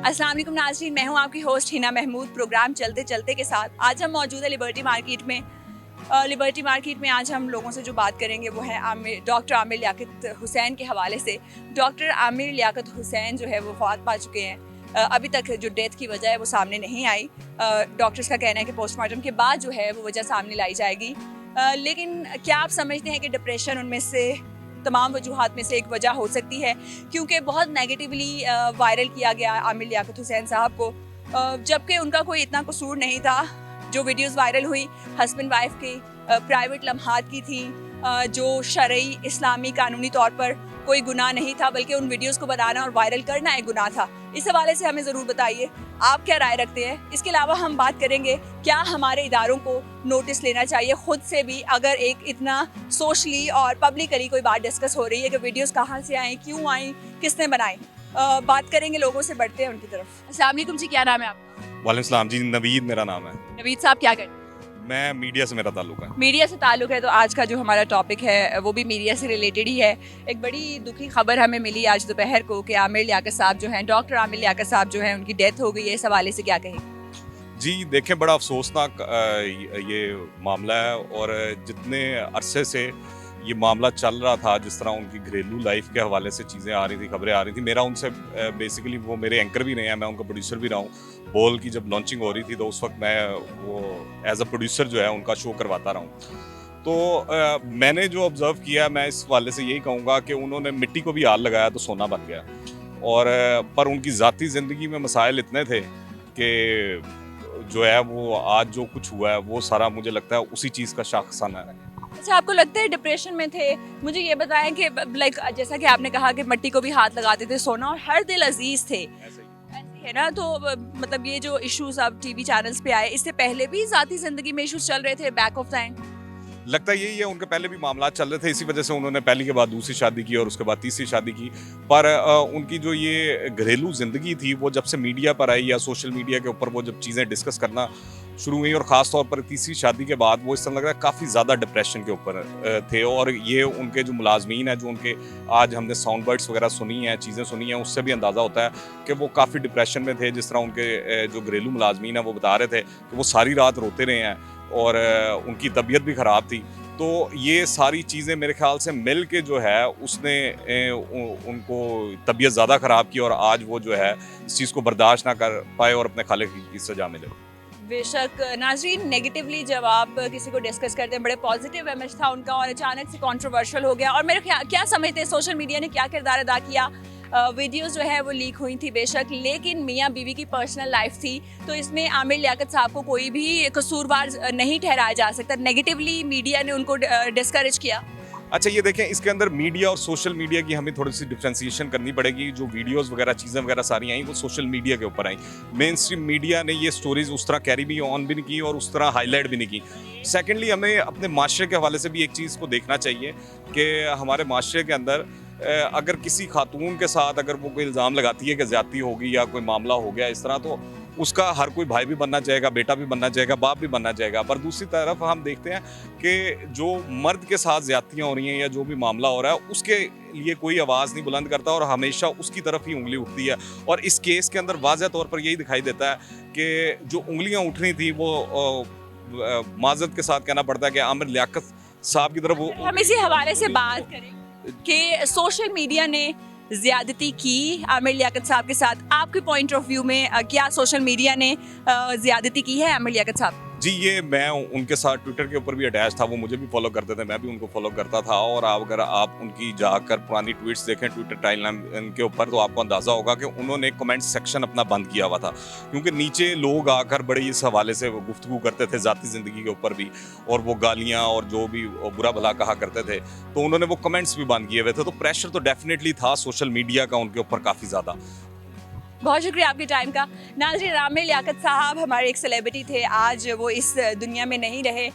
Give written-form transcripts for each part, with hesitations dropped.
अस्सलाम वालेकुम नाज़रीन, मैं हूं आपकी होस्ट हिना महमूद। प्रोग्राम चलते चलते के साथ आज हम मौजूद है लिबर्टी मार्केट में। लिबर्टी मार्केट में आज हम लोगों से जो बात करेंगे वो है डॉक्टर आमिर लियाकत हुसैन के हवाले से। डॉक्टर आमिर लियाकत हुसैन जो है वो वफ़ात पा चुके हैं। अभी तक जो डेथ की वजह है वो सामने नहीं आई। डॉक्टर्स का कहना है कि पोस्टमार्टम के बाद जो है वो वजह सामने लाई जाएगी। लेकिन क्या आप समझते हैं कि डिप्रेशन उनमें से तमाम वजूहात में से एक वजह हो सकती है? क्योंकि बहुत नेगेटिवली वायरल किया गया आमिर लियाकत हुसैन साहब को, जबकि उनका कोई इतना कसूर नहीं था। जो वीडियोस वायरल हुई हस्बैंड वाइफ के प्राइवेट लम्हात की थी, जो शरई इस्लामी कानूनी तौर पर कोई गुनाह नहीं था, बल्कि उन वीडियोस को बनाना और वायरल करना एक गुनाह था। इस हवाले से हमें ज़रूर बताइए आप क्या राय रखते हैं। इसके अलावा हम बात करेंगे क्या हमारे इदारों को नोटिस लेना चाहिए खुद से भी, अगर एक इतना सोशली और पब्लिकली कोई बात डिस्कस हो रही है कि वीडियोस कहाँ से आए, क्यों आई, किसने बनाई। बात करेंगे, लोगों से बढ़ते हैं उनकी तरफ। अस्सलाम वालेकुम जी, क्या नाम है आपका? वालेकुम सलाम जी, नवीद मेरा नाम है। नवीद साहब क्या करते हैं? मैं मीडिया से मेरा ताल्लुक है। मीडिया से ताल्लुक़ है, तो आज का जो हमारा टॉपिक है वो भी मीडिया से रिलेटेड ही है। एक बड़ी दुखी खबर हमें मिली आज दोपहर को कि आमिर लियाकत साहब जो हैं, डॉक्टर आमिर लियाकत साहब जो हैं, उनकी डेथ हो गई है। इस हवाले से क्या कहें? जी देखें, बड़ा अफसोसनाक ये मामला है, और जितने अरसे से ये मामला चल रहा था, जिस तरह उनकी घरेलू लाइफ के हवाले से चीज़ें आ रही थी, खबरें आ रही थी। मेरा उनसे बेसिकली वो मेरे एंकर भी नहीं है, मैं उनका प्रोड्यूसर भी रहा हूँ। बोल की जब लॉन्चिंग हो रही थी तो उस वक्त मैं वो एज अ प्रोड्यूसर जो है उनका शो करवाता रहा हूँ। तो मैंने जो ऑब्ज़र्व किया, मैं इस वाले से यही कहूँगा कि उन्होंने मिट्टी को भी हाथ लगाया तो सोना बन गया। और पर उनकी ज़ाती ज़िंदगी में मसाइल इतने थे कि जो है वो आज जो कुछ हुआ है वो सारा मुझे लगता है उसी चीज़ का शाखसाना है। अच्छा, आपको लगता है डिप्रेशन में थे? मुझे ये बताएं कि लाइक जैसा कि आपने कहा कि मिट्टी को भी हाथ लगाते थे, सोना और हर दिल अजीज थे, ऐसे है ना? तो मतलब ये जो इश्यूज अब टीवी चैनल्स पे आए, इससे पहले भी ज़ाती ज़िंदगी में इश्यूज चल रहे थे बैक ऑफ द एंड? लगता यही है, उनके पहले भी मामला चल रहे थे, इसी वजह से उन्होंने पहली के बाद दूसरी शादी की और उसके बाद तीसरी शादी की। पर उनकी जो ये घरेलू ज़िंदगी थी वो जब से मीडिया पर आई या सोशल मीडिया के ऊपर वो जब चीज़ें डिस्कस करना शुरू हुई, और ख़ास तौर पर तीसरी शादी के बाद, वो इस तरह लग रहा है काफ़ी ज़्यादा डिप्रेशन के ऊपर थे। और ये उनके जो मुलाजमीन हैं, जो उनके आज हमने साउंड बाइट्स वगैरह सुनी हैं, चीज़ें सुनी हैं, उससे भी अंदाज़ा होता है कि वो काफ़ी डिप्रेशन में थे। जिस तरह उनके जो घरेलू मुलाजमीन हैं वो बता रहे थे कि वो सारी रात रोते रहे हैं और उनकी तबीयत भी ख़राब थी। तो ये सारी चीज़ें मेरे ख्याल से मिल के जो है उसने उनको तबीयत ज़्यादा ख़राब की, और आज वो जो है इस चीज़ को बर्दाश्त ना कर पाए और अपने खालिक की सज़ा मिले। बेशक नाज़रीन, नेगेटिवली जब आप किसी को डिस्कस करते हैं, बड़े पॉजिटिव इमेज था उनका और अचानक से कंट्रोवर्शियल हो गया। और मेरे क्या समझते हैं सोशल मीडिया ने क्या किरदार अदा किया? वीडियोस जो है वो लीक हुई थी बेशक, लेकिन मियाँ बीवी की पर्सनल लाइफ थी, तो इसमें आमिर लियाकत साहब को कोई भी कसूरवार नहीं ठहराया जा सकता। नेगेटिवली मीडिया ने उनको डिस्करेज किया। अच्छा, ये देखें, इसके अंदर मीडिया और सोशल मीडिया की हमें थोड़ी सी डिफ्रेंसिएशन करनी पड़ेगी। जो वीडियोस वगैरह चीज़ें वगैरह सारी आई वो सोशल मीडिया के ऊपर आई। मेन स्ट्रीम मीडिया ने ये स्टोरीज उस तरह कैरी भी ऑन भी नहीं की और उस तरह हाईलाइट भी नहीं की। सेकेंडली, हमें अपने माशरे के हवाले से भी एक चीज़ को देखना चाहिए कि हमारे माशरे के अंदर अगर किसी खातून के साथ अगर वो कोई इल्ज़ाम लगाती है कि ज़्यादती होगी या कोई मामला हो गया इस तरह, तो उसका हर कोई भाई भी बनना चाहेगा, बेटा भी बनना चाहेगा, बाप भी बनना चाहेगा। पर दूसरी तरफ हम देखते हैं कि जो मर्द के साथ ज़्यादतियाँ हो रही हैं या जो भी मामला हो रहा है उसके लिए कोई आवाज़ नहीं बुलंद करता और हमेशा उसकी तरफ ही उंगली उठती है। और इस केस के अंदर वाज़ह तौर पर यही दिखाई देता है कि जो उंगलियाँ उठ रही थी वो माज़रत के साथ कहना पड़ता है कि आमिर लियाकत साहब की तरफ। हम इसी हवाले से बात करें कि सोशल मीडिया ने ज़्यादती की आमिर लियाकत साहब के साथ। आपके पॉइंट ऑफ व्यू में क्या सोशल मीडिया ने ज़्यादती की है आमिर लियाकत साहब? जी, ये मैं उनके साथ ट्विटर के ऊपर भी अटैच था, वो मुझे भी फॉलो करते थे, मैं भी उनको फॉलो करता था। और अगर आप उनकी जाकर पुरानी ट्वीट्स देखें ट्विटर टाइमलाइन के ऊपर, तो आपको अंदाज़ा होगा कि उन्होंने कमेंट सेक्शन अपना बंद किया हुआ था, क्योंकि नीचे लोग आकर बड़े इस हवाले से वो गुफ्तगू करते थे ज़ाती ज़िंदगी के ऊपर भी, और वो गालियाँ और जो भी बुरा भला कहा करते थे, तो उन्होंने वो कमेंट्स भी बंद किए हुए थे। तो प्रेशर तो डेफिनेटली था सोशल मीडिया का उनके ऊपर काफ़ी ज़्यादा। बहुत शुक्रिया आपके टाइम का। नाज़रीन, आमिर लियाकत साहब हमारे एक सेलिब्रिटी थे, आज वो इस दुनिया में नहीं रहे।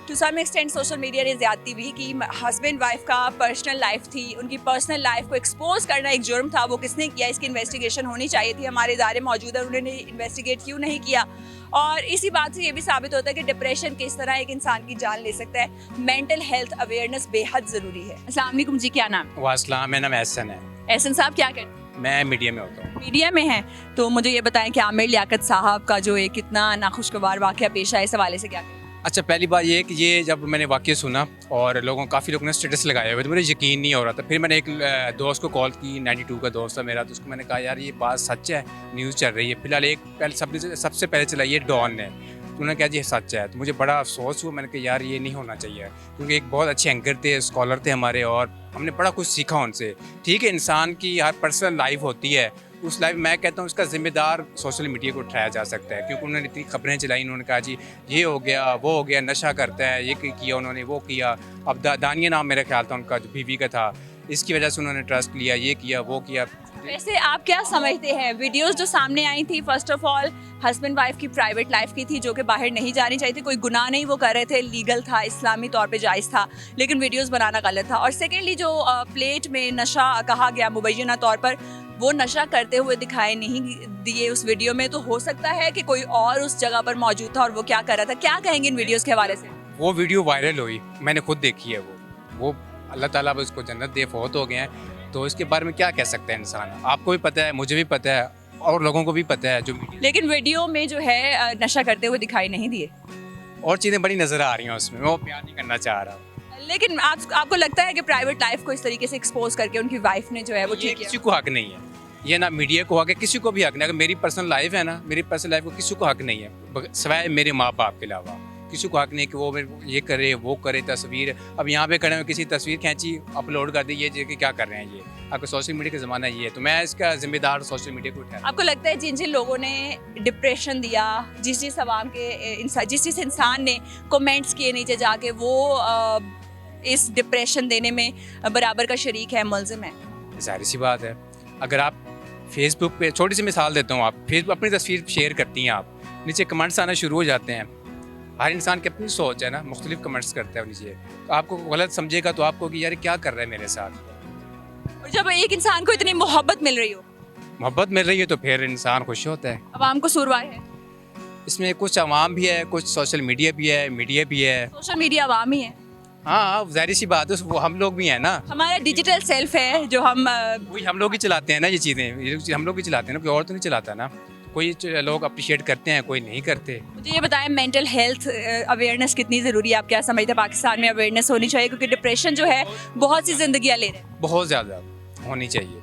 To some extent social media ने ज़्यादती भी की। हस्बैंड वाइफ का पर्सनल लाइफ थी, उनकी पर्सनल लाइफ को एक्सपोज करना एक जुर्म था। वो किसने किया, इसकी इन्वेस्टिगेशन होनी चाहिए थी। हमारे इदारे मौजूद है, उन्होंने इन्वेस्टिगेट क्यों नहीं किया? और इसी बात से ये भी साबित होता है कि डिप्रेशन किस तरह एक इंसान की जान ले सकता है। मेंटल हेल्थ अवेयरनेस बेहद ज़रूरी है। अस्सलाम वालेकुम जी, क्या नाम? वास्सलाम, मेरा नाम एहसन है। एहसन साहब क्या करते हैं? मैं मीडिया में होता हूँ। मीडिया में हैं, तो मुझे ये बताएं कि आमिर लियाकत साहब का जो एक कितना नाखुशगवार वाक़या पेश आया, इस हवाले से क्या कहें? अच्छा, पहली बात ये है कि ये जब मैंने वाक़या सुना और काफ़ी लोगों ने स्टेटस लगाए हुए, तो मुझे यकीन नहीं हो रहा था। फिर मैंने एक दोस्त को कॉल की, 92 का दोस्त था मेरा, तो उसको मैंने कहा यार ये बात सच है, न्यूज़ चल रही है। फिलहाल एक सबसे पहले चलाई है डॉन ने, तो उन्होंने कहा जी सच है। तो मुझे बड़ा अफसोस हुआ, मैंने कहा यार ये नहीं होना चाहिए, क्योंकि एक बहुत अच्छे एंकर थे, स्कॉलर थे हमारे, और हमने बड़ा कुछ सीखा उनसे। ठीक है, इंसान की हर पर्सनल लाइफ होती है, उस लाइफ मैं कहता हूँ उसका ज़िम्मेदार सोशल मीडिया को उठाया जा सकता है, क्योंकि उन्होंने इतनी खबरें चलाई, उन्होंने कहा जी ये हो गया, वो हो गया, नशा करता है, ये किया उन्होंने, वो किया। अब दानिया नाम मेरा ख्याल था उनका, जो बीवी का था, इसकी वजह से उन्होंने ट्रस्ट लिया, ये किया, वो किया। वैसे आप क्या समझते हैं, वीडियोस जो सामने आई थी, first of all husband wife की प्राइवेट लाइफ की थी, जो कि बाहर नहीं जानी चाहिए थी, कोई गुनाह नहीं वो कर रहे थे, लीगल था, इस्लामी तौर पे जायज़ था, लेकिन वीडियोस बनाना गलत था। और सेकेंडली जो प्लेट में नशा कहा गया मुबैना तौर पर, वो नशा करते हुए दिखाई नहीं दिए उस वीडियो में, तो हो सकता है कि कोई और उस जगह पर मौजूद था और वो क्या कर रहा था। क्या कहेंगे इन वीडियोस के हवाले से? वो वीडियो वायरल हुई, मैंने खुद देखी है। वो अल्लाह ताला अब उसको जन्नत दे, फौत हो गए हैं, तो इसके बारे में क्या कह सकते हैं इंसान। आपको भी पता है, मुझे भी पता है, और लोगों को भी पता है। जो लेकिन वीडियो में जो है नशा करते हुए दिखाई नहीं दिए, और चीज़ें बड़ी नज़र आ रही हैं उसमें, मैं वो प्यार नहीं करना चाह रहा। लेकिन आपको लगता है कि प्राइवेट लाइफ को इस तरीके से एक्सपोज करके उनकी वाइफ ने जो है वो ये ठीक किसी किया? को हक नहीं है, ये ना मीडिया को हक है, किसी को भी हक नहीं। अगर मेरी पर्सनल लाइफ है ना, मेरी पर्सनल लाइफ को किसी को हक नहीं है, सिवाय मेरे माँ बाप के अलावा किसी को हक नहीं कि वो ये करे, वो करे। तस्वीर अब यहाँ पे खड़े हुए किसी तस्वीर खींची, अपलोड कर दी, ये क्या कर रहे हैं, ये आपका सोशल मीडिया का ज़माना ये है, तो मैं इसका जिम्मेदार सोशल मीडिया को उठाया। आपको लगता है जिन जिन लोगों ने डिप्रेशन दिया, जिस आवाम के जिस इंसान ने कमेंट्स किए नीचे जाके, वो इस डिप्रेशन देने में बराबर का शरीक है, मुलजिम है? ज़ाहिर सी बात है, अगर आप फेसबुक पे, छोटी सी मिसाल देता हूँ, आप फेसबुक अपनी तस्वीर शेयर करती हैं, आप नीचे कमेंट्स आना शुरू हो जाते हैं। हर इंसान की अपनी सोच है ना, मुख्तलिफ कमेंट्स करता है नीचे, तो आपको गलत समझेगा तो आपको कि यार क्या कर रहा है मेरे साथ। और जब एक इंसान को इतनी मोहब्बत मिल रही हो, मोहब्बत मिल रही है, तो फिर इंसान खुश होता है। अवाम को कसूरवार है? इसमें कुछ अवाम भी है, कुछ सोशल मीडिया भी है, मीडिया भी है। सोशल मीडिया अवाम ही है। हाँ, ज़ाहिर सी बात है, वो हम लोग भी हैं ना। हमारा डिजिटल सेल्फ है जो वही हम लोग ही चलाते हैं ना, ये चीज़ें हम लोग ही चलाते हैं ना, कोई और तो नहीं चलाता ना। कोई लोग अप्रिशिएट करते हैं, कोई नहीं करते। मुझे ये बताएं, मेंटल हेल्थ अवेयरनेस कितनी ज़रूरी है? आप क्या समझते हैं पाकिस्तान में अवेयरनेस होनी चाहिए? क्योंकि डिप्रेशन जो है बहुत सी जिंदगियाँ ले रहे हैं। बहुत ज़्यादा होनी चाहिए,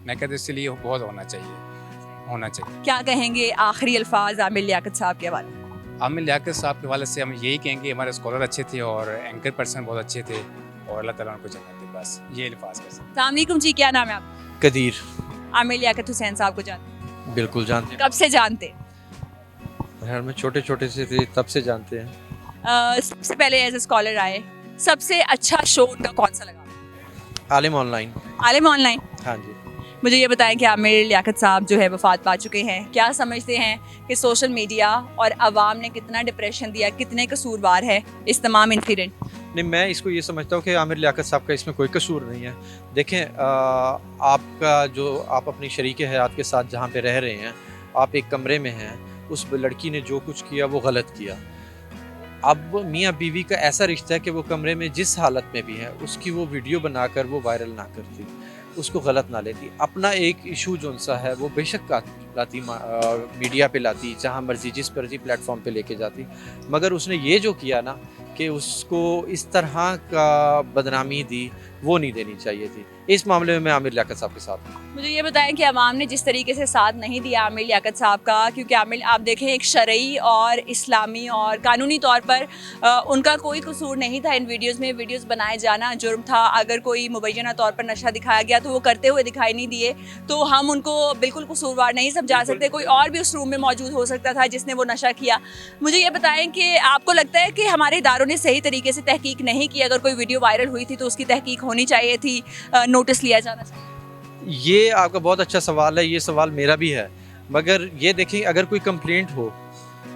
मैं कहता हूँ, इसलिए बहुत होना चाहिए। क्या कहेंगे आखिरी अल्फाज आमिर लियाकत साहब के हवाले? आमिर लियाकत साहब के हवाले से हम यही कहेंगे, हमारे स्कॉलर अच्छे थे और एंकर पर्सन बहुत अच्छे थे, और अल्लाह ताला उनको जन्नत दे, बस ये अल्फाज कर सकते। अस्सलाम वालेकुम जी, क्या नाम है आपका? कदीर। आमिर लियाकत हुसैन साहब को जानते हैं? बिल्कुल जानते कब से जानते? हैं, घर में छोटे छोटे से थे तब से जानते हैं। सबसे पहले एज ए स्कॉलर आए, सबसे अच्छा शो उनका कौन सा लगा? आलिम ऑनलाइन। आलिम ऑनलाइन। हाँ जी। मुझे ये बताएं कि आमिर लियाकत साहब जो है वफात पा चुके हैं, क्या समझते हैं कि सोशल मीडिया और आवाम ने कितना डिप्रेशन दिया, कितने कसूरवार है इस तमाम इंसिडेंट? नहीं, मैं इसको ये समझता हूँ कि आमिर लियाकत साहब का इसमें कोई कसूर नहीं है। देखें, आपका जो आप अपनी शरीक हयात के साथ जहाँ पे रह रहे हैं, आप एक कमरे में हैं, उस लड़की ने जो कुछ किया वो गलत किया। अब मियाँ बीवी का ऐसा रिश्ता है कि वो कमरे में जिस हालत में भी है, उसकी वो वीडियो बनाकर वो वायरल ना करती, उसको गलत ना लेती। अपना एक इशू जो सा है वो बेशक लाती, मीडिया पे लाती, जहाँ मर्जी जिस मर्जी प्लेटफॉर्म पे लेके जाती, मगर उसने ये जो किया ना कि उसको इस तरह का बदनामी दी, वो नहीं देनी चाहिए थी। इस मामले में मैं आमिर लियाकत साहब के साथ हूँ। मुझे ये बताएं कि अवाम ने जिस तरीके से साथ नहीं दिया आमिर लियाकत साहब का, क्योंकि आमिर आप देखें एक शरई और इस्लामी और कानूनी तौर पर उनका कोई कसूर नहीं था इन वीडियोस में। वीडियोस बनाए जाना जुर्म था। अगर कोई मुबैना तौर पर नशा दिखाया गया तो वो करते हुए दिखाई नहीं दिए, तो हम उनको बिल्कुल कसूरवार नहीं समझा सकते। कोई और भी उस रूम में मौजूद हो सकता था जिसने वो नशा किया। मुझे ये बताएं कि आपको लगता है कि हमारे इदारों ने सही तरीके से तहकीक नहीं की? अगर कोई वीडियो वायरल हुई थी तो उसकी तहकीक होनी चाहिए थी, नोटिस लिया जाना चाहिए। ये आपका बहुत अच्छा सवाल है, ये सवाल मेरा भी है। मगर ये देखें, अगर कोई कंप्लेंट हो,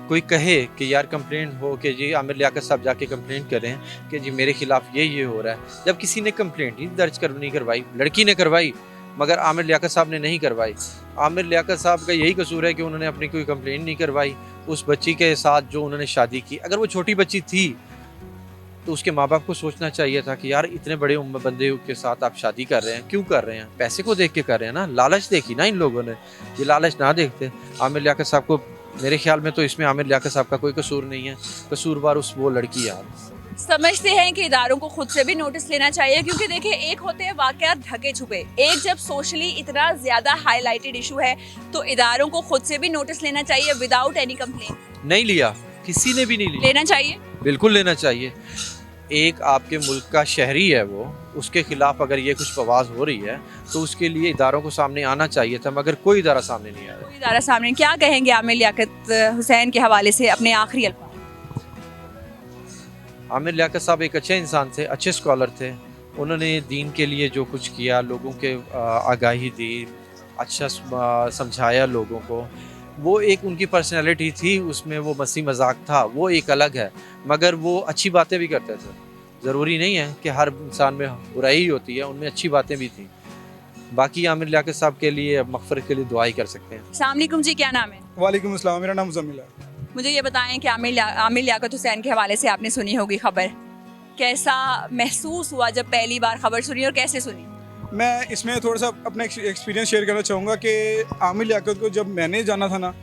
कोई कहे कि यार कंप्लेंट हो कि जी आमिर लियाकत साहब जाके कंप्लेंट करें कि जी मेरे खिलाफ ये हो रहा है। जब किसी ने कंप्लेंट ही दर्ज नहीं करवाई, लड़की ने करवाई मगर आमिर लियाकत साहब ने नहीं करवाई। आमिर लियाकत साहब का यही कसूर है कि उन्होंने अपनी कोई कंप्लेंट नहीं करवाई। उस बच्ची के साथ जो उन्होंने शादी की, अगर वो छोटी बच्ची थी तो उसके माँ बाप को सोचना चाहिए था कि यार इतने बड़े उम्र बंदे के साथ आप शादी कर रहे हैं, क्यों कर रहे हैं? पैसे को देख के कर रहे हैं ना, लालच देखी ना इन लोगों ने। ये लालच ना देखते, आमिर लियाकत साहब को, मेरे ख्याल में तो इसमें आमिर लियाकत साहब का कोई कसूर नहीं है, कसूरवार वो लड़की यार। समझते हैं कि इदारों को खुद से भी नोटिस लेना चाहिए, क्योंकि देखिए एक होते हैं वाकयात ढके छुपे, एक जब सोशली इतना ज्यादा हाईलाइटेड इशू है तो इदारों को खुद से भी नोटिस लेना चाहिए विदाउट एनी कंप्लेंट। नहीं लिया, किसी ने भी नहीं लिया। लेना चाहिए, बिल्कुल लेना चाहिए। एक आपके मुल्क का शहरी है वो, उसके खिलाफ अगर ये कुछ बवास हो रही है तो उसके लिए इदारों को सामने आना चाहिए था, मगर कोई इदारा सामने नहीं आया। कोई इदारा सामने। क्या कहेंगे आमिर लियाकत हुसैन के हवाले से अपने आखिरी अल्फाज? आमिर लियाकत साहब एक अच्छे इंसान थे, अच्छे स्कॉलर थे। उन्होंने दीन के लिए जो कुछ किया, लोगों के आगाही दी, अच्छा समझाया लोगों को, वो एक उनकी पर्सनैलिटी थी, उसमें वो मसी मजाक था, वो एक अलग है। मगर वो अच्छी बातें भी करते थे। ज़रूरी नहीं है कि हर इंसान में बुराई ही होती है, उनमें अच्छी बातें भी थी। बाकी आमिर लियाकत साहब के लिए मग़फ़िरत के लिए दुआ ही कर सकते हैं। अस्सलाम वालेकुम जी, क्या नाम है? वालेकुम अस्सलाम, मेरा नाम मुज़म्मिल है। मुझे ये बताएं कि आमिर लियाकत हुसैन के हवाले से आपने सुनी होगी खबर, कैसा महसूस हुआ जब पहली बार खबर सुनी और कैसे सुनी? मैं इसमें थोड़ा सा अपना एक्सपीरियंस शेयर करना चाहूँगा कि आमिर लियाकत को जब मैंने जाना था ना,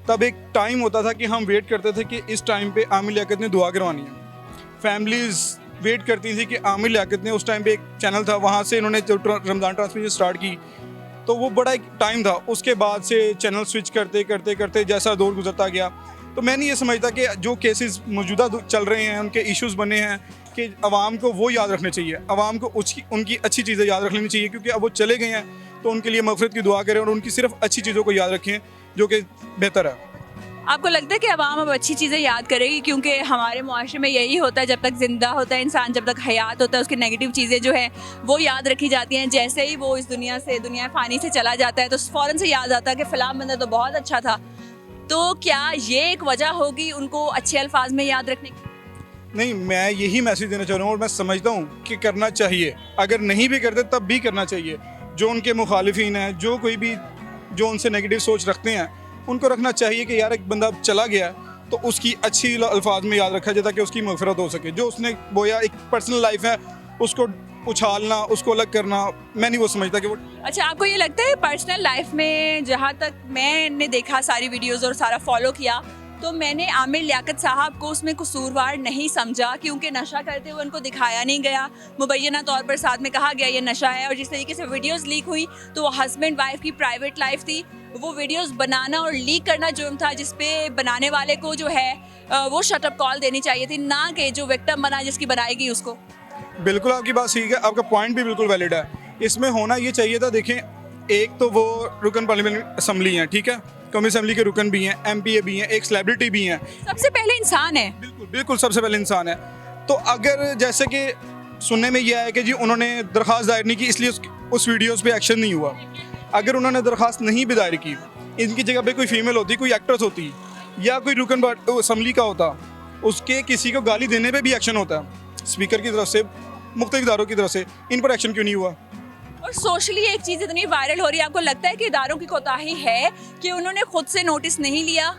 तब एक टाइम होता था कि हम वेट करते थे कि इस टाइम पे आमिर लियाकत ने दुआ करवानी है। फैमिलीज़ वेट करती थी कि आमिर लियाकत ने, उस टाइम पे एक चैनल था, वहाँ से इन्होंने जो रमज़ान ट्रांसमिशन स्टार्ट की, तो वो बड़ा एक टाइम था। उसके बाद से चैनल स्विच करते करते करते जैसा दौर गुजरता गया, तो मैं नहीं ये समझता कि जो केसेस मौजूदा चल रहे हैं, उनके इश्यूज़ बने हैं, कि आवाम को वो याद रखने चाहिए, आवाम को उनकी अच्छी चीज़ें याद रख लेनी चाहिए, क्योंकि अब वो चले गए हैं तो उनके लिए मग़फ़िरत की दुआ करें और उनकी सिर्फ अच्छी चीज़ों को याद रखें जो कि बेहतर है। आपको लगता है कि आवाम अब अच्छी चीज़ें याद करेगी? क्योंकि हमारे मुआशरे में यही होता है, जब तक ज़िंदा होता है इंसान, जब तक हयात होता है, उसकी नेगेटिव चीज़ें जो है वो याद रखी जाती हैं। जैसे ही वो इस दुनिया फ़ानी से चला जाता है तो फ़ौरन से याद आता है कि फ़लाँ बंदा तो बहुत अच्छा था। तो क्या ये एक वजह होगी उनको अच्छे अल्फाज में याद रखने की? नहीं, मैं यही मैसेज देना चाह रहा हूँ और मैं समझता हूँ कि करना चाहिए। अगर नहीं भी करते तब भी करना चाहिए। जो उनके मुखालिफिन हैं, जो कोई भी जो उनसे नेगेटिव सोच रखते हैं, उनको रखना चाहिए कि यार एक बंदा चला गया तो उसकी अच्छी अल्फाज में याद रखा जाए ताकि उसकी मग़फ़िरत हो सके। जो उसने बोया एक पर्सनल लाइफ है, उसको उछालना, उसको अलग करना, मैं नहीं वो समझता कि वो। अच्छा, आपको ये लगता है पर्सनल लाइफ में, जहाँ तक मैंने देखा सारी वीडियोज़ और सारा फॉलो किया, तो मैंने आमिर लियाकत साहब को उसमें कसूरवार नहीं समझा, क्योंकि नशा करते हुए उनको दिखाया नहीं गया। मुबैना तौर पर साथ में कहा गया ये नशा है, और जिस तरीके से वीडियोस लीक हुई तो वो हस्बैंड वाइफ की प्राइवेट लाइफ थी। वो वीडियोस बनाना और लीक करना जुर्म था, जिस पे बनाने वाले को जो है वो शटअप कॉल देनी चाहिए थी, ना कि जो विक्टिम बना जिसकी बनाएगी उसको। बिल्कुल आपकी बात ठीक है, आपका पॉइंट भी बिल्कुल वैलिड है। इसमें होना ये चाहिए था, देखें, एक तो वो रुकन पार्लियामेंट असम्बली हैं, ठीक है, कौमी असम्बली के रुकन भी हैं, MPA भी हैं, एक सेलिब्रिटी भी हैं, सबसे पहले इंसान है। बिल्कुल बिल्कुल सबसे पहले इंसान है। तो अगर जैसे कि सुनने में यह है कि जी उन्होंने दरख्वास्त दायर नहीं की, इसलिए उस वीडियोज़ पे एक्शन नहीं हुआ। अगर उन्होंने दरख्वास्त नहीं भी दायर की, इनकी जगह पे कोई फीमेल होती, कोई एक्ट्रेस होती, या कोई रुकन असम्बली का होता, उसके किसी को गाली देने पे भी एक्शन होता है स्पीकर की तरफ से, मुख्तलिफ इदारों की तरफ से। इन पर एक्शन क्यों नहीं हुआ? और सोशली एक चीज़ इतनी वायरल हो रही है, आपको लगता है कि इदारों की कोताही है कि उन्होंने खुद से नोटिस नहीं लिया?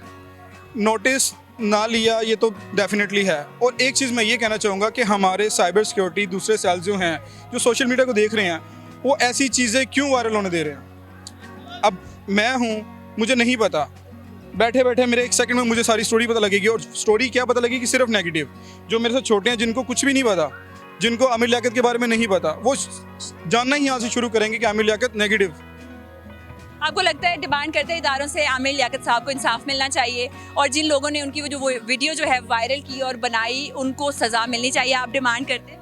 नोटिस ना लिया ये तो डेफिनेटली है। और एक चीज़ मैं ये कहना चाहूँगा कि हमारे साइबर सिक्योरिटी दूसरे सेल्स जो हैं, जो सोशल मीडिया को देख रहे हैं, वो ऐसी चीज़ें क्यों वायरल होने दे रहे हैं? अब मैं हूँ, मुझे नहीं पता, बैठे बैठे मेरे एक सेकंड में मुझे सारी स्टोरी पता लगेगी। और स्टोरी क्या पता लगेगी? सिर्फ नेगेटिव। जो मेरे से छोटे हैं, जिनको कुछ भी नहीं पता, जिनको आमिर लियाकत के बारे में नहीं पता, वो जानना ही यहाँ से शुरू करेंगे कि आमिर लियाकत नेगेटिव। आपको लगता है डिमांड करते इदारों से आमिर लियाकत साहब को इंसाफ मिलना चाहिए, और जिन लोगों ने उनकी वो वीडियो जो है वायरल की और बनाई, उनको सज़ा मिलनी चाहिए, आप डिमांड करते हैं?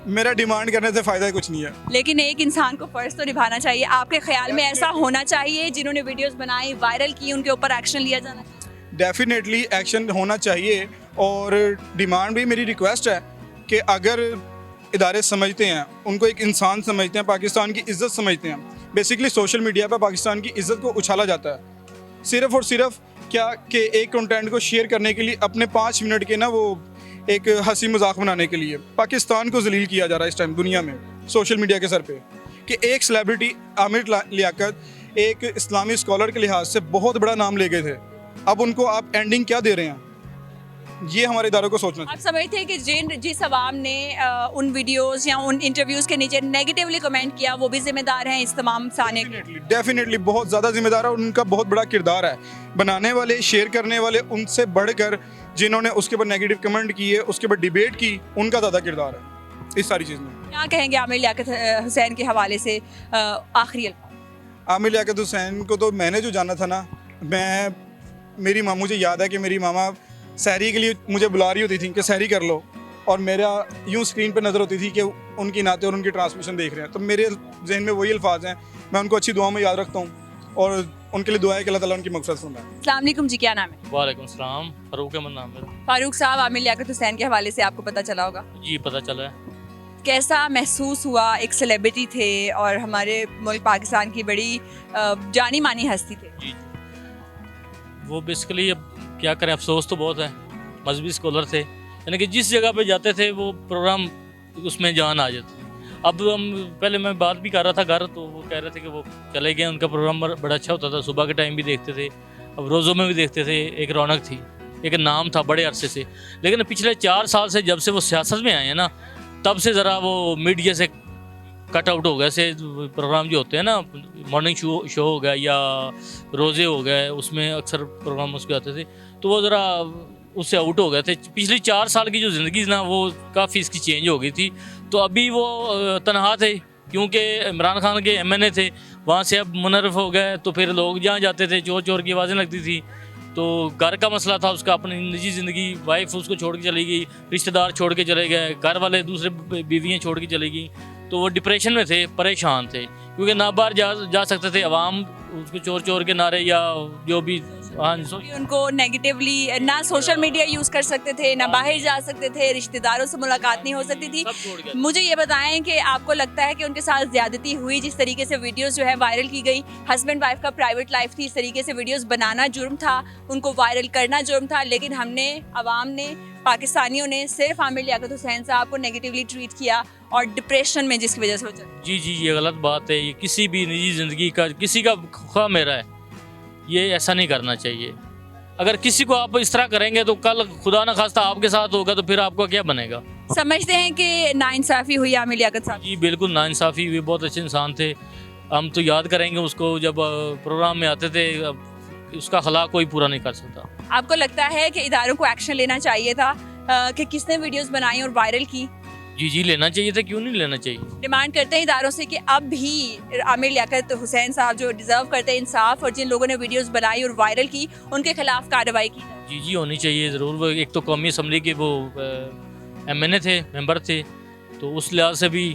मेरा डिमांड करने से फ़ायदा कुछ नहीं है। लेकिन एक इंसान को फ़र्ज तो निभाना चाहिए। आपके ख्याल में ऐसा होना चाहिए, जिन्होंने वीडियोस बनाई, वायरल की, उनके ऊपर एक्शन लिया जाना चाहिए? डेफिनेटली एक्शन होना चाहिए। और डिमांड भी, मेरी रिक्वेस्ट है कि अगर इदारे समझते हैं, उनको एक इंसान समझते हैं, पाकिस्तान की इज़्ज़त समझते हैं, बेसिकली सोशल मीडिया पर पाकिस्तान की इज़्ज़त को उछाला जाता है सिर्फ़ और सिर्फ क्या कि एक कंटेंट को शेयर करने के लिए, अपने 5 मिनट के ना वो एक हंसी मजाक बनाने के लिए पाकिस्तान को जलील किया जा रहा है इस टाइम दुनिया में सोशल मीडिया के सर पे। कि एक सेलिब्रिटी आमिर लियाकत एक इस्लामी स्कॉलर के लिहाज से बहुत बड़ा नाम ले गए थे, अब उनको आप एंडिंग क्या दे रहे हैं? ये हमारे इदारों को सोचना आप समझते हैं कि जिस अवाम ने उन वीडियोस या उन इंटरव्यूज के नीचे नेगेटिवली कमेंट किया वो भी जिम्मेदार हैं इस तमाम साने के? चाहिए। डेफिनेटली बहुत ज़्यादा जिम्मेदार है, उनका बहुत बड़ा किरदार है। बनाने वाले, शेयर करने वाले, उनसे बढ़कर जिन्होंने उसके ऊपर नेगेटिव कमेंट किए, उसके ऊपर डिबेट की, उनका ज़्यादा किरदार है इस सारी चीज़ में। क्या कहेंगे आमिर लियाकत हुसैन के हवाले से आखिरी अल्फाज? आमिर लियाकत हुसैन को तो मैंने जो जाना था ना, मेरी माँ, मुझे याद है कि मेरी मामा सहरी के लिए मुझे बुला रही होती थी कि सहरी कर लो, और मेरा यूं स्क्रीन पर नज़र होती थी कि उनकी नाते और उनकी ट्रांसमिशन देख रहे हैं, तो मेरे जहन में वही अल्फाज हैं। मैं उनको अच्छी दुआ में याद रखता हूँ और उनके लिए दुआ है कि अल्लाह ताला उनकी मग़फ़िरत फरमाए। अस्सलाम वालेकुम जी, क्या नाम है? वालेकुम सलाम, फ़ारूक अहमद नाम मेरा। फारूक साहब, आमिर लियाकत हुसैन के हवाले से आपको पता चला होगा, जी पता चला है। कैसा महसूस हुआ? एक सेलिब्रिटी थे और हमारे मुल्क पाकिस्तान की बड़ी जानी मानी हस्ती थे। जी वो बेसिकली अब क्या करें, अफसोस तो बहुत है। मजहबी स्कॉलर थे, यानी कि जिस जगह पे जाते थे वो प्रोग्राम उसमें जान आ जाती। अब हम पहले मैं बात भी कर रहा था घर, तो वो कह रहे थे कि वो चले गए, उनका प्रोग्राम बड़ा अच्छा होता था, सुबह के टाइम भी देखते थे, अब रोज़ों में भी देखते थे। एक रौनक थी, एक नाम था बड़े अरसे से। लेकिन पिछले 4 साल से जब से वो सियासत में आए हैं ना, तब से ज़रा वो मीडिया से कट आउट हो गए। ऐसे प्रोग्राम जो होते हैं ना, मॉर्निंग शो हो गया या रोज़े हो गए, उसमें अक्सर प्रोग्राम उसके आते थे, तो वो ज़रा उससे आउट हो गए थे। पिछली 4 साल की जो ज़िंदगी ना, वो काफ़ी इसकी चेंज हो गई थी। तो अभी वो तनहा थे, क्योंकि इमरान खान के MNA थे, वहाँ से अब मुनर्रफ हो गए, तो फिर लोग जहाँ जाते थे चोर चोर की आवाज़ें लगती थी। तो घर का मसला था उसका, अपनी निजी ज़िंदगी, वाइफ उसको छोड़ के चली गई, रिश्तेदार छोड़ के चले गए, घर वाले दूसरे बीवियाँ छोड़ के चली गई, तो वो डिप्रेशन में थे, परेशान थे, क्योंकि ना बाहर जा सकते थे। अवाम उसको चोर चोर के नारे या जो भी, हाँ उनको नेगेटिवली ना सोशल मीडिया यूज़ कर सकते थे, ना बाहर जा सकते थे, रिश्तेदारों से मुलाकात नहीं हो सकती थी। सब छोड़ गए। मुझे ये बताएं कि आपको लगता है कि उनके साथ ज्यादती हुई, जिस तरीके से वीडियोस जो है वायरल की गई, हस्बैंड वाइफ का प्राइवेट लाइफ थी, इस तरीके से वीडियोस बनाना जुर्म था, उनको वायरल करना जुर्म था, लेकिन हमने, अवाम ने, पाकिस्तानियों ने सिर्फ आमिर लियाकत हुसैन साहब को नेगेटिवली ट्रीट किया और डिप्रेशन में, जिसकी वजह से हो जाए। जी जी, ये गलत बात है। ये किसी भी निजी ज़िंदगी का, किसी का ख्वाह मेरा है, ये ऐसा नहीं करना चाहिए। अगर किसी को आप इस तरह करेंगे तो कल खुदा न खास्ता आपके साथ होगा, तो फिर आपका क्या बनेगा? समझते हैं कि नाइंसाफ़ी हुई आमिर लियाकत साहब? जी बिल्कुल नाइंसाफ़ी हुई। बहुत अच्छे इंसान थे, हम तो याद करेंगे उसको, जब प्रोग्राम में आते थे। उसका खला कोई पूरा नहीं कर सकता। आपको लगता है कि इदारों को एक्शन लेना चाहिए था कि किसने वीडियोस बनाई और वायरल की? जी जी लेना चाहिए था, क्यों नहीं लेना चाहिए। डिमांड करते हैं इदारों से कि अब भी आमिर लियाकत हुसैन साहब जो डिज़र्व करते हैं इंसाफ, और जिन लोगों ने वीडियोस बनाई और वायरल की, उनके खिलाफ कार्रवाई की जाए। जी जी होनी चाहिए ज़रूर। वो एक तो कौमी असम्बली के वो MNA थे, मेंबर थे, तो उस लिहाज से भी,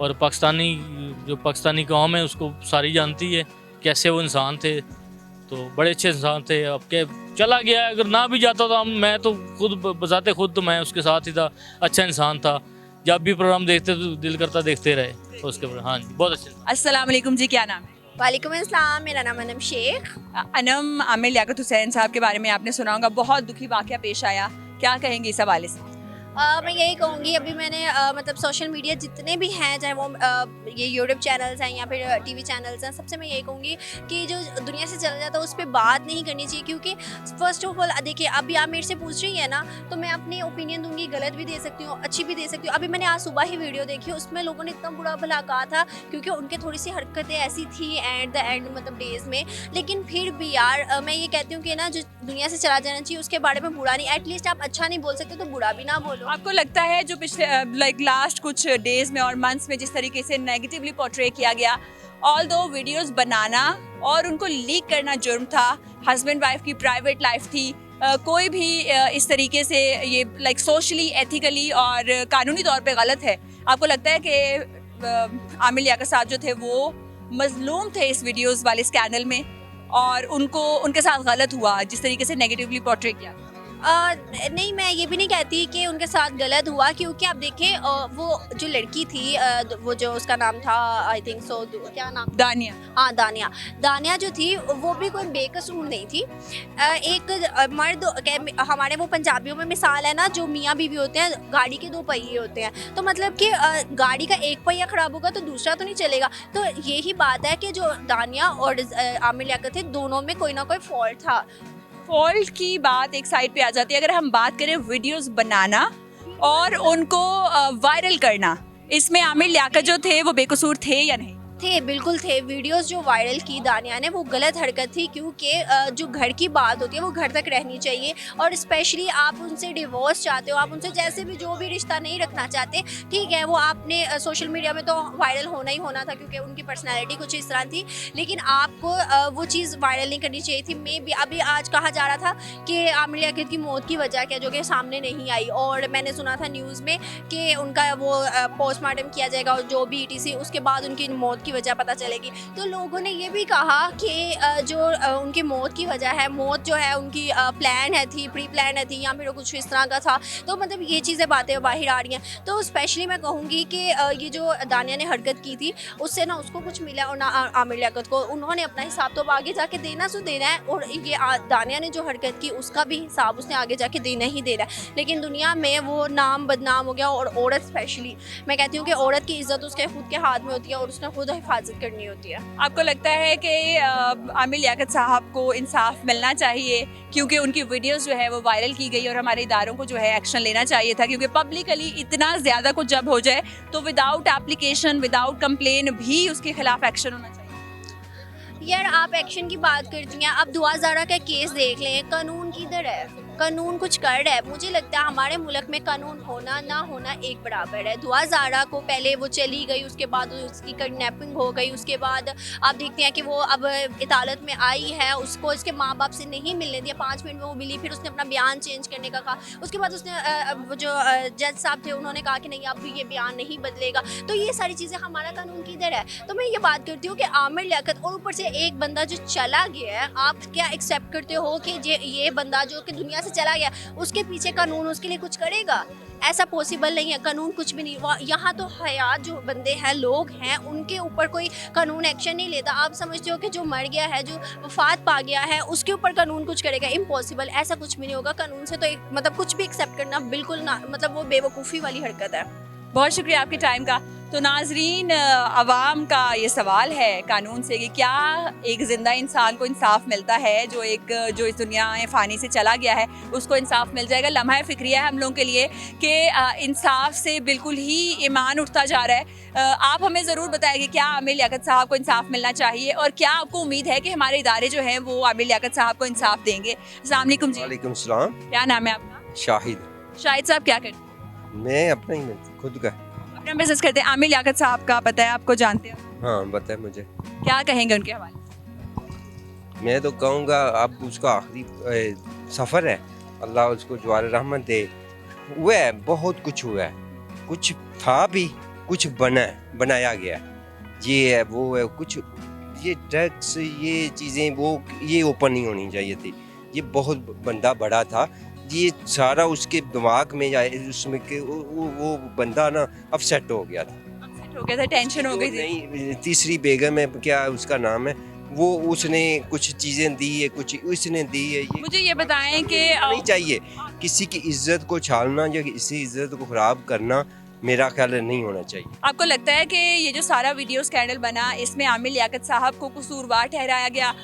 और पाकिस्तानी कौम है उसको सारी जानती है कैसे वो इंसान थे, तो बड़े अच्छे इंसान थे। अब क्या चला गया, अगर ना भी जाता तो मैं तो खुद बजाते खुद तो मैं उसके साथ ही था, अच्छा इंसान था। जब भी प्रोग्राम देखते तो दिल करता देखते रहे उसके ऊपर। हाँ जी, बहुत अच्छे। अस्सलाम वालेकुम जी, क्या नाम है? वालेकुम अस्सलाम, मेरा नाम अनम शेख। अनम, आमिर लियाकत हुसैन साहब के बारे में आपने सुना होगा, बहुत दुखी वाक़या पेश आया, क्या कहेंगे इस हवाले से? मैं यही कहूँगी, अभी मैंने मतलब सोशल मीडिया जितने भी हैं, चाहे वो ये यूट्यूब चैनल्स हैं या फिर टीवी चैनल्स हैं, सबसे मैं यही कहूँगी कि जो दुनिया से चला जाता है उस पर बात नहीं करनी चाहिए। क्योंकि फ़र्स्ट ऑफ ऑल देखिए, अभी आप मेरे से पूछ रही है ना, तो मैं अपनी ओपिनियन दूंगी, गलत भी दे सकती हूँ, अच्छी भी दे सकती हूँ। अभी मैंने आज सुबह ही वीडियो देखी, उसमें लोगों ने इतना बुरा भला कहा था, क्योंकि उनके थोड़ी सी हरकतें ऐसी थी एट द एंड, मतलब डेज़ में। लेकिन फिर भी यार मैं ये कहती हूँ कि ना, जो दुनिया से चला जाना चाहिए उसके बारे में बुरा नहीं, एटलीस्ट आप अच्छा नहीं बोल सकते तो बुरा भी ना बोलो। आपको लगता है जो पिछले लास्ट कुछ डेज में और मंथ्स में जिस तरीके से नेगेटिवली पोर्ट्रे किया गया, ऑल्दो वीडियोस बनाना और उनको लीक करना जुर्म था, हस्बैंड वाइफ की प्राइवेट लाइफ थी, कोई भी इस तरीके से ये सोशली, एथिकली और कानूनी तौर पे गलत है। आपको लगता है कि आमिर लियाकत साहब जो थे वो मजलूम थे इस वीडियोस वाले स्कैंडल में, और उनके साथ गलत हुआ जिस तरीके से नेगेटिवली पोर्ट्रे किया? नहीं, मैं ये भी नहीं कहती कि उनके साथ गलत हुआ, क्योंकि आप देखें वो जो लड़की थी, वो जो उसका नाम था, आई थिंक सो, क्या नाम, दानिया। हाँ, दानिया जो थी वो भी कोई बेकसूर नहीं थी। एक मर्द, हमारे वो पंजाबियों में मिसाल है ना, जो मियाँ बीवी होते हैं, गाड़ी के 2 पहिए होते हैं, तो मतलब कि गाड़ी का एक पहिया ख़राब होगा तो दूसरा तो नहीं चलेगा। तो यही बात है कि जो दानिया और आमिर लियाकत थे, दोनों में कोई ना कोई फॉल्ट था। फॉल्ट की बात एक साइड पे आ जाती है, अगर हम बात करें वीडियोस बनाना और उनको वायरल करना, इसमें आमिर लियाकत जो थे वो बेकसूर थे या नहीं? थे, बिल्कुल थे। वीडियोस जो वायरल की दानिया ने वो गलत हरकत थी, क्योंकि जो घर की बात होती है वो घर तक रहनी चाहिए। और स्पेशली आप उनसे डिवोर्स चाहते हो, आप उनसे जैसे भी जो भी रिश्ता नहीं रखना चाहते, ठीक है, वो आपने सोशल मीडिया में तो वायरल होना ही होना था क्योंकि उनकी पर्सनैलिटी कुछ इस तरह थी, लेकिन आपको वो चीज़ वायरल नहीं करनी चाहिए थी। मे भी अभी आज कहा जा रहा था कि आमिर लियाकत की मौत की वजह क्या, जो कि सामने नहीं आई, और मैंने सुना था न्यूज़ में कि उनका वो पोस्टमार्टम किया जाएगा और जो भी ETC, उसके बाद उनकी मौत की वजह पता चलेगी। तो लोगों ने ये भी कहा कि जो उनकी मौत की वजह है, मौत जो है उनकी प्लान है थी, प्री प्लान है थी, या फिर कुछ इस तरह का था। तो मतलब ये चीज़ें बातें बाहर आ रही हैं। तो स्पेशली मैं कहूँगी कि ये जो दानिया ने हरकत की थी उससे ना उसको कुछ मिला और ना आमिर लियाकत को। उन्होंने अपना हिसाब तो अब आगे जाके देना सो देना है, और ये दानिया ने जो हरकत की उसका भी हिसाब उसने आगे जाके देना ही देना है। लेकिन दुनिया में वो नाम बदनाम हो गया, और औरत स्पेशली, मैं कहती हूँ कि औरत की इज्जत उसके खुद के हाथ में होती है और उसने खुद हिफाजत करनी होती है। आपको लगता है कि आमिर लियाकत साहब को इंसाफ मिलना चाहिए क्योंकि उनकी वीडियोस जो है वो वायरल की गई, और हमारे इदारों को जो है एक्शन लेना चाहिए था, क्योंकि पब्लिकली इतना ज़्यादा कुछ जब हो जाए तो विदाउट एप्लीकेशन, विदाउट कंप्लेन भी उसके खिलाफ एक्शन होना चाहिए? यार, आप एक्शन की बात करती हैं, अब दुआ ज़ारा का केस देख लें, कानून किधर है? कानून कुछ कर रहा है? मुझे लगता है हमारे मुल्क में कानून होना ना होना एक बराबर है। दुआ ज़ारा को पहले वो चली गई, उसके बाद उसकी किडनैपिंग हो गई, उसके बाद आप देखते हैं कि वो अब इतालत में आई है, उसको इसके माँ बाप से नहीं मिलने दिया, 5 मिनट में वो मिली, फिर उसने अपना बयान चेंज करने का कहा। उसके बाद उसने वो जो जज साहब थे उन्होंने कहा कि नहीं, अब ये बयान नहीं बदलेगा। तो ये सारी चीज़ें, हमारा कानून किधर है? तो मैं ये बात करती हूँ कि आमिर लियाकत, और ऊपर से एक बंदा जो चला गया है, आप क्या एक्सेप्ट करते हो कि ये बंदा जो कि दुनिया चला गया, उसके पीछे कानून उसके लिए कुछ करेगा? ऐसा पॉसिबल नहीं है। कानून कुछ भी नहीं, यहाँ तो हयात जो बंदे हैं, लोग हैं, उनके ऊपर कोई कानून एक्शन नहीं लेता। आप समझते हो कि जो मर गया है, जो वफात पा गया है, उसके ऊपर कानून कुछ करेगा? इम्पॉसिबल, ऐसा कुछ भी नहीं होगा। कानून से तो मतलब कुछ भी एक्सेप्ट करना बिल्कुल ना, मतलब वो बेवकूफ़ी वाली हरकत है। बहुत शुक्रिया आपके टाइम का। तो नाजरीन, अवाम का ये सवाल है कानून से कि क्या एक ज़िंदा इंसान को इंसाफ मिलता है, जो इस दुनिया फ़ानी से चला गया है उसको इंसाफ मिल जाएगा? लम्हा फ़िक्रिया है हम लोगों के लिए कि इंसाफ से बिल्कुल ही ईमान उठता जा रहा है। आप हमें ज़रूर बताएंगे क्या आमिर लियाकत साहब को इंसाफ मिलना चाहिए, और क्या आपको उम्मीद है कि हमारे इदारे जो हैं वो आमिर लियाकत साहब को इंसाफ देंगे? अस्सलाम वालेकुम जी। वालेकुम सलाम। क्या नाम है आपका? शाहिद। शाहिद साहब क्या करते हैं? मैं अपना ही खुद का। अपना बिजनेस करते हैं। आमिर लियाकत साहब का पता है आपको, जानते हैं? हाँ, बताए मुझे। क्या कहेंगे उनके हवाले से? मैं तो कहूँगा अब उसका आखिरी सफ़र है, अल्लाह उसको जवार रहमत दे। हुआ है, बहुत कुछ हुआ है, कुछ था भी, कुछ बनाया गया, ये है वो है, कुछ ये ड्रग्स, ये चीज़ें वो ये ओपन नहीं होनी चाहिए थी। ये बहुत बंदा बड़ा था, ये सारा उसके दिमाग में या उसमें के वो बंदा ना अपसेट हो गया था, हो गया था, टेंशन हो गई थी। नहीं, तीसरी बेगम है, क्या उसका नाम है, वो उसने कुछ चीज़ें दी है, कुछ उसने दी है। ये मुझे ये बताएं कि नहीं चाहिए किसी की इज्जत को छालना या किसी इज्जत को ख़राब करना, मेरा ख्याल है नहीं होना चाहिए। आपको लगता है कि ये जो सारा वीडियो स्कैंडल बना, इसमें आमिर लियाकत साहब को कसूरवार ठहराया गया,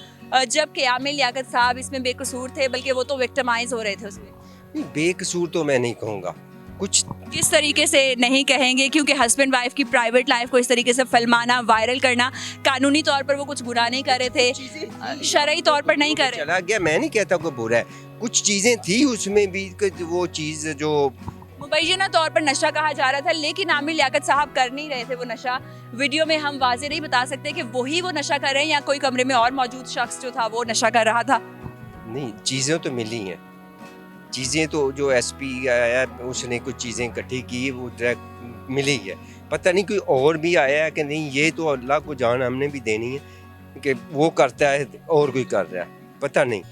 जबकि आमिर लियाकत साहब इसमें बेकसूर थे, बल्कि वो तो विक्टिमाइज हो रहे थे उसमें? बेकसूर तो मैं नहीं कहूँगा। कुछ किस तरीके से नहीं कहेंगे? क्योंकि हस्बैंड वाइफ की प्राइवेट लाइफ को इस तरीके से फिल्माना, वायरल करना, कानूनी तौर पर वो कुछ गुनाह नहीं कर रहे थे, शरई तौर पर नहीं कर रहे। चला गया, मैं नहीं कहता कोई बुरा है, कुछ चीज़ें थी उसमें भी, वो चीज़ जो मुबैना तौर पर नशा कहा जा रहा था, लेकिन आमिर लियाकत साहब कर नहीं रहे थे वो नशा। वीडियो में हम वाज़ेह नहीं बता सकते कि वही वो नशा कर रहे हैं या कोई कमरे में और मौजूद शख्स जो था वो नशा कर रहा था। नहीं, चीज़ें तो मिली हैं, चीज़ें तो जो SP आया उसने कुछ चीज़ें इकट्ठी की, वो ट्रैक मिली है। पता नहीं कोई और भी आया है कि नहीं, ये तो अल्लाह को जान हमने भी देनी है कि वो करता है और कोई कर रहा है, पता नहीं।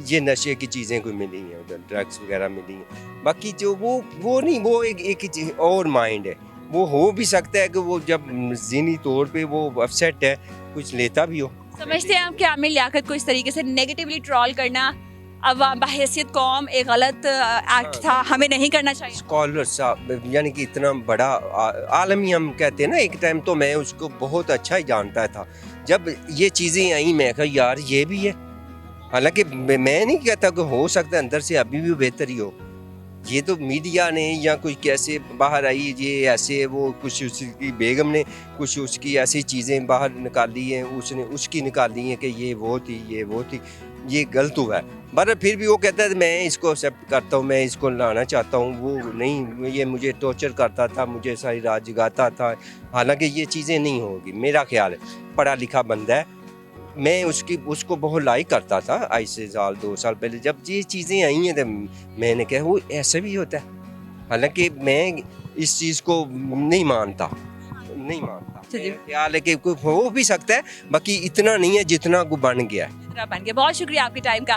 ये नशे की चीज़ें कोई मिली हैं उधर, ड्रग्स वगैरह मिली हैं। बाकी जो वो नहीं, वो एक और माइंड है, वो हो भी सकता है कि वो जब ज़हनी तौर पे वो अपसेट है, कुछ लेता भी हो। समझते हैं आप कि आमिर लियाकत को इस तरीके से नेगेटिवली ट्रोल करना बहैसियत कौम एक गलत एक्ट था, हमें नहीं करना चाहिए? स्कॉलर साहब, यानी कि इतना बड़ा आलमी हम कहते हैं ना, एक टाइम तो मैं उसको बहुत अच्छा ही जानता था। जब ये चीज़ें आई मैं कहा यार ये भी है, हालांकि मैं नहीं कहता कि हो सकता है अंदर से अभी भी बेहतर ही हो, ये तो मीडिया ने या कोई कैसे बाहर आई, ये ऐसे वो कुछ उसकी बेगम ने कुछ उसकी ऐसी चीज़ें बाहर निकाली हैं, उसने उसकी निकाली हैं कि ये वो थी, ये वो थी, ये गलत हुआ है। पर फिर भी वो कहता है मैं इसको एक्सेप्ट करता हूँ, मैं इसको लाना चाहता हूँ, वो नहीं, ये मुझे टॉर्चर करता था, मुझे सारी रात जगाता था। हालांकि ये चीज़ें नहीं होगी, मेरा ख्याल है। पढ़ा लिखा बंदा है, मैं उसको बहुत लाइक करता था आज से साल 2 साल पहले। जब ये चीज़ें आई हैं तो मैंने कहा वो ऐसा भी होता है। हालांकि मैं इस चीज़ को नहीं मानता। मेरा ख्याल है कि कोई हो भी सकता है, बाकी इतना नहीं है जितना को बन गया है। बन गया। बहुत शुक्रिया आपके टाइम का।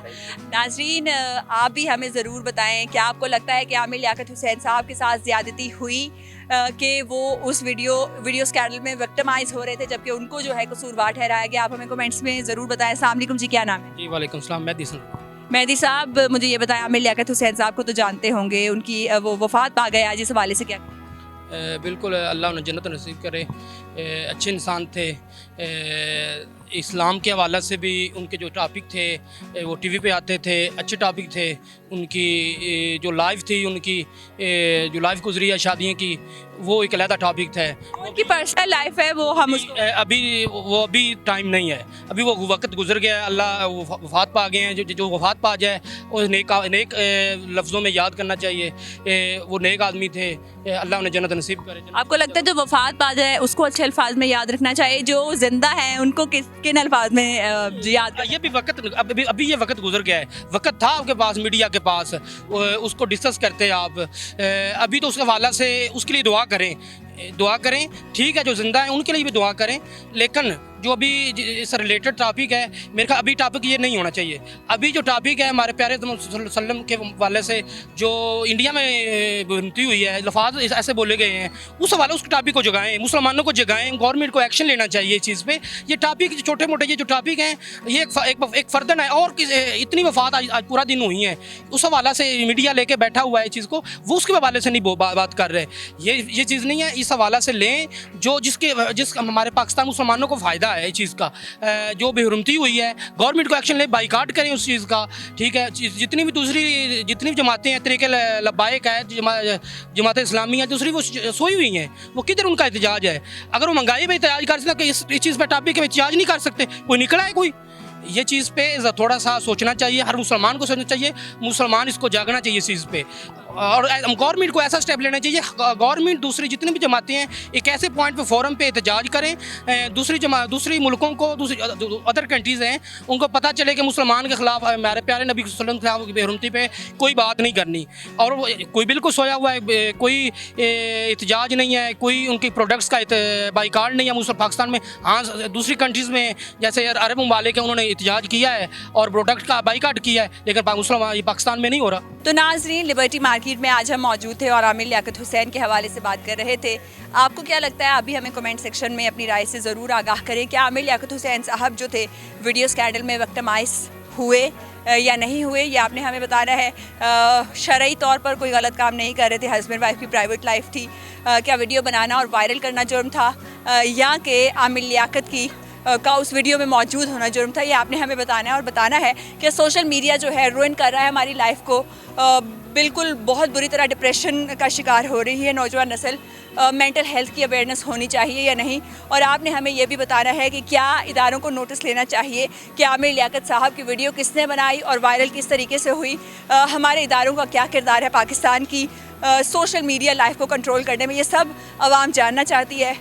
नाजरीन, आप भी हमें ज़रूर बताएं, क्या आपको लगता है कि आमिर लियाकत हुसैन साहब के साथ ज़्यादती हुई कि वो उस वीडियो स्कैंडल में विक्टिमाइज हो रहे थे, जबकि उनको जो है कसूरवार ठहराया गया? आप हमें कमेंट्स में ज़रूर बताएं। अस्सलाम वालेकुम जी, क्या नाम है? जी वालेकुम सलाम, मेहदी साहब, मुझे ये बताएं, आमिर लियाकत हुसैन साहब को तो जानते होंगे, उनकी वो वफ़ात पा गए आज, इस हवाले से क्या? बिल्कुल, अल्लाह उन्हें जन्नत नसीब करे। अच्छे इंसान थे। इस्लाम के हवाला से भी उनके जो टॉपिक थे वो टीवी पे आते थे, अच्छे टॉपिक थे। उनकी जो लाइफ थी, उनकी जो लाइफ गुजरी है शादियों की, वो एक अलहदा टॉपिक था। उनकी पर्सनल लाइफ है, वो हम उसको अभी टाइम नहीं है, अभी वो वक्त गुजर गया। अल्लाह वफात पा गए हैं। जो वफात पा जाए उस नेक लफ्ज़ों में याद करना चाहिए। वो नेक आदमी थे, अल्लाह उन्हें जन्नत नसीब करे। आपको लगता है जो वफात पा जाए उसको अच्छे अल्फाज में याद रखना चाहिए, जो जिंदा है उनको किन अल्फाज में याद? ये भी वक्त अभी ये वक्त गुजर गया है। वक्त था आपके पास, मीडिया के पास, उसको डिस्कस करते आप। अभी तो उसके हवाला से उसके लिए दुआ करें। ठीक है, जो जिंदा है उनके लिए भी दुआ करें, लेकिन जो अभी इस रिलेटेड टॉपिक है, मेरे ख्याल अभी टॉपिक ये नहीं होना चाहिए। अभी जो टॉपिक है हमारे प्यारे वसल्लम के वाले से जो इंडिया में बनती हुई है, लफाज ऐसे बोले गए हैं, उस हवाले उस टॉपिक को जगाएं, मुसलमानों को जगाएं। गवर्नमेंट को एक्शन लेना चाहिए इस चीज़ पे। ये टॉपिक छोटे मोटे ये जो टॉपिक हैं, ये एक फर्दन है। और इतनी वफात आज पूरा दिन हुई है, उस हवाला से मीडिया लेके बैठा हुआ है चीज़ को, वो उसके हवाले से नहीं बात कर रहे। ये चीज़ नहीं है, इस हवाला से लें जो जिस हमारे पाकिस्तान मुसलमानों को फ़ायदा है चीज़ का। जो बेहुरमती हुई है, गवर्नमेंट को एक्शन ले, बाइकाट करें उस चीज़ का। ठीक है, जितनी भी जमातें हैं, तरीके लब्बाइक है, जमात इस्लामी है, दूसरी वो सोई हुई हैं, वो किधर उनका एहतजाज है? अगर वो महंगाई पे एहतजाज कर सकते हैं, इस चीज़ पे टॉपिक पे एहतजाज नहीं कर सकते, कोई निकला है कोई? ये चीज़ पे थोड़ा सा सोचना चाहिए, हर मुसलमान को सोचना चाहिए। मुसलमान इसको जागना चाहिए इस चीज़ पे, और गवर्नमेंट को ऐसा स्टेप लेना चाहिए। गवर्नमेंट दूसरी जितनी भी जमातें हैं एक ऐसे पॉइंट पे फोरम पे एहतजाज करें, दूसरी मुल्कों को, अदर कंट्रीज़ हैं, उनको पता चले कि मुसलमान के ख़िलाफ़, हमारे प्यारे नबी सल्लल्लाहु अलैहि वसल्लम की बेहुरमती पे कोई बात नहीं करनी। और कोई बिल्कुल सोया हुआ है, कोई एहतजाज नहीं है, कोई उनकी प्रोडक्ट्स का बाइकाट नहीं है पाकिस्तान में। हाँ, दूसरी कंट्रीज़ में जैसे अरब ममालिक है, उन्होंने एहतजाज किया है और प्रोडक्ट का बाइकाट किया है, लेकिन पाकिस्तान में नहीं हो रहा। तो नाज़रीन, लिबर्टी मार्केट में आज हम मौजूद थे और आमिर लियाकत हुसैन के हवाले से बात कर रहे थे। आपको क्या लगता है? अभी हमें कमेंट सेक्शन में अपनी राय से ज़रूर आगाह करें। क्या आमिर लियाकत हुसैन साहब जो थे वीडियो स्कैंडल में विक्टिमाइज हुए या नहीं हुए, ये आपने हमें बताना है। शरई तौर पर कोई गलत काम नहीं कर रहे थे, हस्बैंड वाइफ की प्राइवेट लाइफ थी। क्या वीडियो बनाना और वायरल करना जुर्म था, या कि आमिर लियाकत की का उस वीडियो में मौजूद होना जुर्म था? ये आपने हमें बताना है। और बताना है कि सोशल मीडिया जो है रुइन कर रहा है हमारी लाइफ को, बिल्कुल बहुत बुरी तरह डिप्रेशन का शिकार हो रही है नौजवान नस्ल। मेंटल हेल्थ की अवेयरनेस होनी चाहिए या नहीं? और आपने हमें ये भी बताना है कि क्या इदारों को नोटिस लेना चाहिए कि आमिर लियाकत साहब की वीडियो किसने बनाई और वायरल किस तरीके से हुई? हमारे इदारों का क्या किरदार है पाकिस्तान की सोशल मीडिया लाइफ को कंट्रोल करने में? ये सब आवाम जानना चाहती है।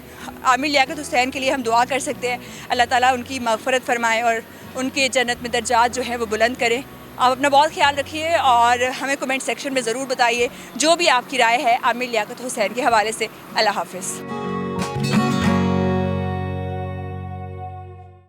आमिर लियाकत हुसैन के लिए हम दुआ कर सकते हैं, अल्लाह ताला उनकी मग़फ़रत फ़रमाए और उनके जन्नत में दर्जात जो है वो बुलंद करें। आप अपना बहुत ख्याल रखिए और हमें कमेंट सेक्शन में ज़रूर बताइए जो भी आपकी राय है आमिर लियाकत हुसैन के हवाले से। अल्लाह हाफ़िज़।